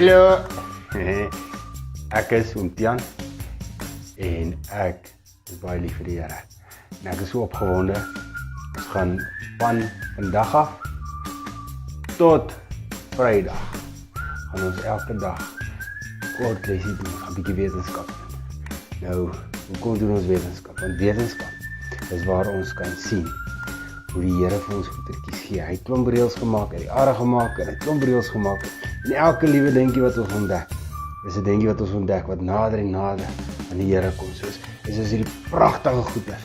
Hallo, ek is Oom Tiaan en ek is baie lief vir die Here. En ek is so opgewonde. Ons gaan van vandag af tot Vrydag gaan ons elke dag kort lesie doen, ons gaan 'n bietjie wetenskap doen. Nou, hoekom doen ons wetenskap? Want wetenskap is waar ons kan sien hoe die Here vir ons goedertjies gee. Hy het klomp reëls gemaak, hy het die aarde gemaak, en hy het klomp reëls gemaak. En elke liewe dingetjie wat ons ontdek, is 'n dingetjie wat ons ontdek, wat nader en nader aan die Here kom. Soos hierdie pragtige goeie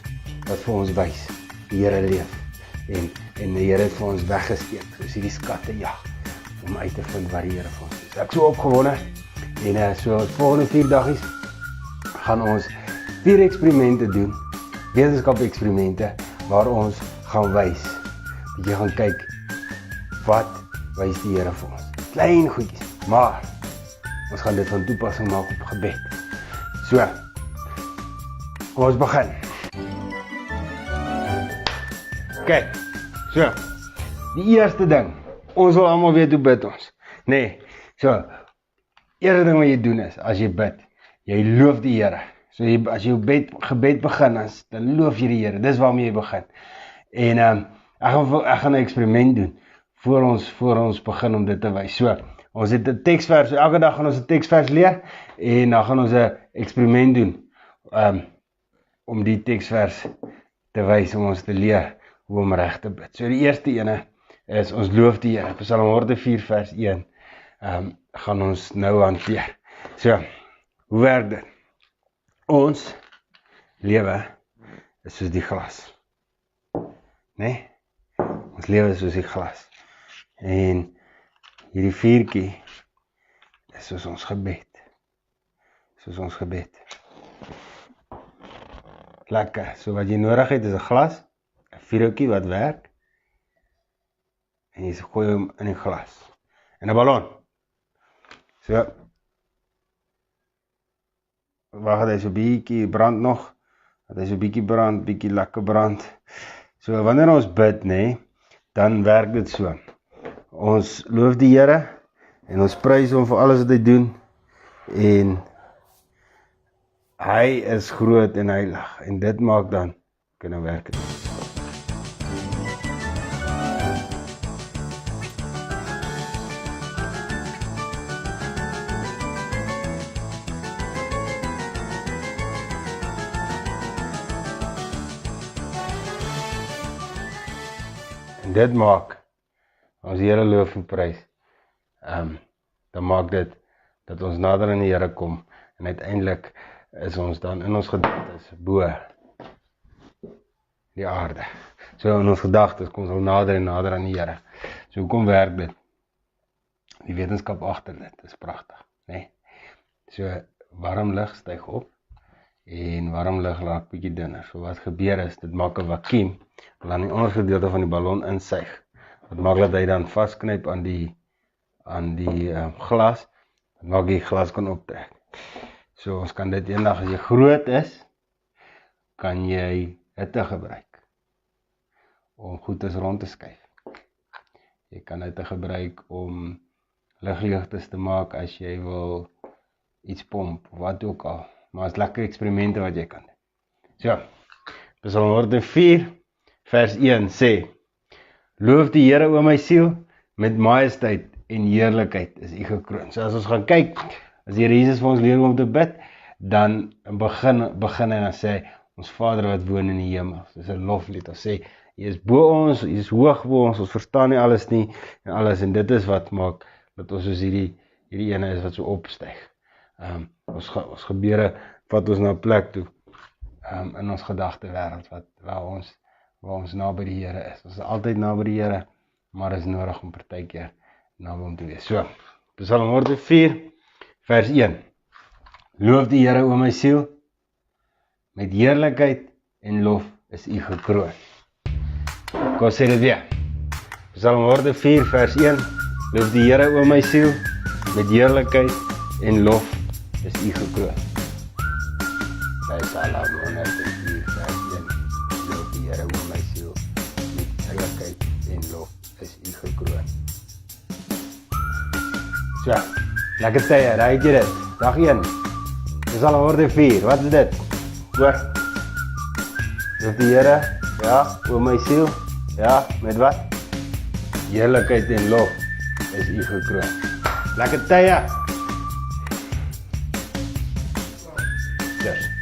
wat vir ons wys, die Here leef. En die Here het vir ons weggesteek, soos hierdie skatte jag, om uit te vind wat die Here vir ons is. Ek is so opgewonde, en so volgende 4 dagies, gaan ons 4 eksperimente doen, wetenskap-eksperimente, waar ons gaan wys, dat jy gaan kyk, wat wys die Here vir ons. Klein goedjies, maar ons gaan dit van toepassing maak op gebed. So, kom ons begin. Kyk, so, die eerste ding, ons wil almal weet hoe bid ons. Nee, so, eerste ding wat jy doen is, as jy bid, jy loof die Here. So, as jy gebed begin, dan loof jy die Here, dis waarmee jy begin. En ek gaan 'n eksperiment doen, voor ons begin om dit te wys. So, ons het 'n teksvers, so elke dag gaan ons 'n teksvers leer, en dan gaan ons 'n eksperiment doen, om die teksvers te wys, om ons te leer, hoe om reg te bid. So, die eerste ene is, ons loof die Here. Psalm 104 vers 1, gaan ons nou hanteer. So, hoe werk dit? Ons lewe is soos die glas. Nee? Ons lewe is soos die glas. En hierdie vuurtjie is soos ons gebed. Soos ons gebed. Lekker. So wat jy nodig het is 'n glas, 'n vuurtjie wat werk, en jy gooi hom in die glas. En 'n ballon. So, wag, hy so bietjie brand nog, dat hy so bietjie brand, bietjie lekker brand. So, wanneer ons bid, nee, dan werk dit so. Ons loof die Here, en ons prys hom vir alles wat hy doen, en hy is groot en heilig, en dit maak dan, kan werk het. En dit maak, ons Here loof en prys, dan maak dit, dat ons nader aan die Here kom, en uiteindelik is ons dan in ons gedagtes bo die aarde. So in ons gedagtes kom ons nader en nader aan die Here. So hoekom werk dit? Die wetenskap agter dit is pragtig, nee? So warm lig styg op, en warm lig raak bietjie dunner. So wat gebeur is, dit maak 'n vakuum, wat aan die ondergedeelte van die ballon insuig. Wat maak dat hy dan vasknyp aan die glas, wat maak die glas kan optrek. So ons kan dit eendag, as jy groot is, kan jy hitte gebruik, om goedes rond te skuif. Jy kan hitte gebruik om ligligtes te maak, as jy wil iets pomp, wat ook al. Maar is lekker eksperimente wat jy kan doen. So, Psalm 104 vers 1 sê, loof die Here o my siel, met majesteit en heerlikheid is U gekroon. So as ons gaan kyk, as die Here Jesus vir ons leer om te bid, dan begin en dan sê, ons Vader wat woon in die hemel. Dis 'n loflied, ons sê, U is bo ons, U is hoog bo ons verstaan nie alles nie, en dit is wat maak, dat ons soos hierdie ene is wat so opstyg. Ons gebeure vat ons na 'n plek toe, in ons gedagte wêreld, waar ons naby die Here is. Ons is altyd naby die Here, maar is nodig om partykeer naby hom te wees. So, Psalm 104 vers 1. Loof die Here o my siel, met heerlikheid en lof is U gekroon. Kom sê dit weer. Psalm 104 vers 1. Loof die Here o my siel, met heerlikheid en lof is U gekroon. Psalm 104 vers 1. Loof die Here o my siel, met heerlikheid en lof is U gekroon. So, Lekker tye, ryk jy dit? Dag 1. Dis al orde 4. Wat is dit? Hoor. Loof die Here, ja, oor my siel. Ja, met wat? Heerlikheid en lof is U gekroon. Lekker tye. Cheers.